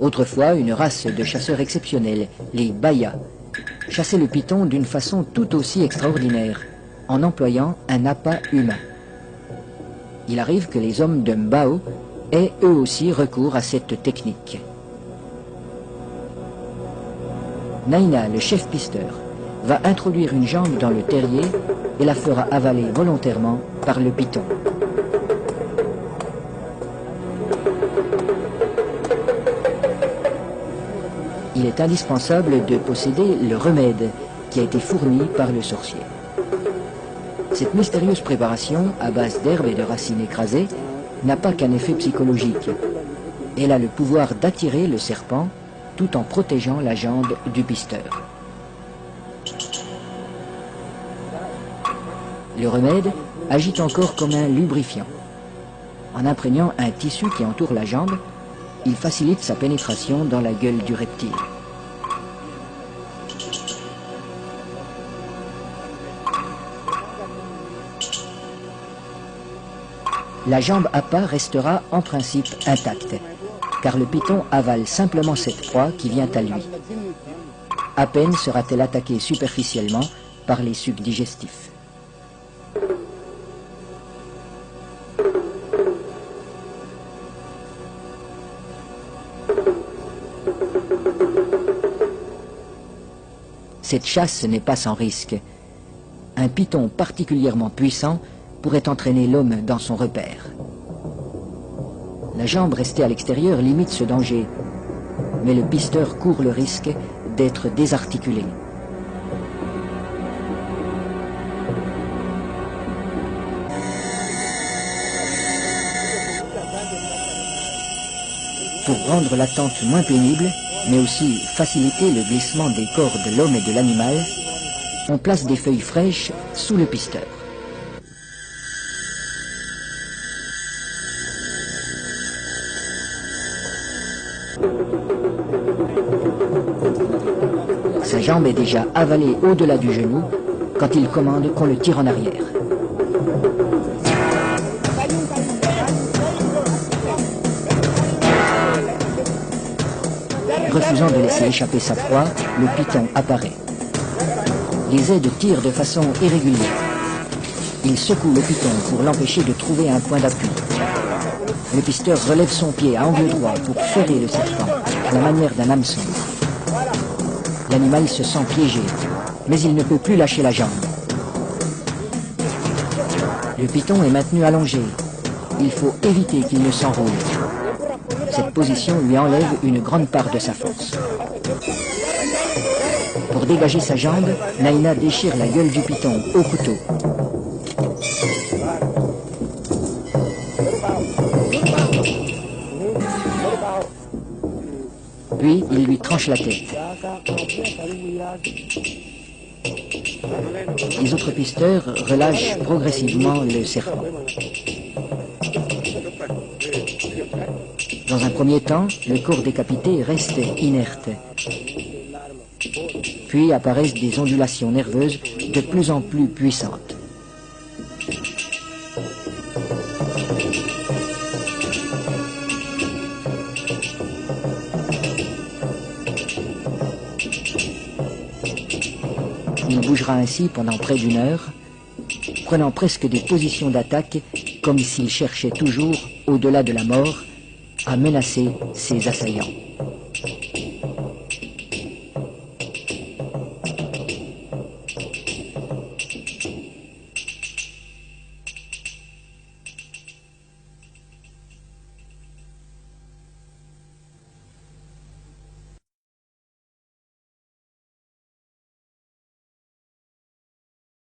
Autrefois, une race de chasseurs exceptionnels, les Bayas, chassaient le python d'une façon tout aussi extraordinaire, en employant un appât humain. Il arrive que les hommes de Mbao aient eux aussi recours à cette technique. Naina, le chef pisteur, va introduire une jambe dans le terrier et la fera avaler volontairement par le python. Il est indispensable de posséder le remède qui a été fourni par le sorcier. Cette mystérieuse préparation, à base d'herbes et de racines écrasées, n'a pas qu'un effet psychologique. Elle a le pouvoir d'attirer le serpent tout en protégeant la jambe du pisteur. Le remède agit encore comme un lubrifiant. En imprégnant un tissu qui entoure la jambe, il facilite sa pénétration dans la gueule du reptile. La jambe appât restera en principe intacte, car le python avale simplement cette proie qui vient à lui. À peine sera-t-elle attaquée superficiellement par les sucs digestifs. Cette chasse n'est pas sans risque. Un python particulièrement puissant pourrait entraîner l'homme dans son repère. La jambe restée à l'extérieur limite ce danger, mais le pisteur court le risque d'être désarticulé. Pour rendre l'attente moins pénible, mais aussi faciliter le glissement des corps de l'homme et de l'animal, on place des feuilles fraîches sous le pisteur. Sa jambe est déjà avalée au-delà du genou quand il commande qu'on le tire en arrière. Refusant de laisser échapper sa proie, le python apparaît. Les aides tirent de façon irrégulière. Il secoue le python pour l'empêcher de trouver un point d'appui. Le pisteur relève son pied à angle droit pour ferrer le serpent, à la manière d'un hameçon. L'animal se sent piégé, mais il ne peut plus lâcher la jambe. Le python est maintenu allongé. Il faut éviter qu'il ne s'enroule. Cette position lui enlève une grande part de sa force. Pour dégager sa jambe, Naina déchire la gueule du python au couteau. Puis, il lui tranche la tête. Les autres pisteurs relâchent progressivement le serpent. Dans un premier temps, le corps décapité reste inerte. Puis apparaissent des ondulations nerveuses de plus en plus puissantes. Il bougera ainsi pendant près d'une heure, prenant presque des positions d'attaque comme s'il cherchait toujours, au-delà de la mort, à menacer ses assaillants.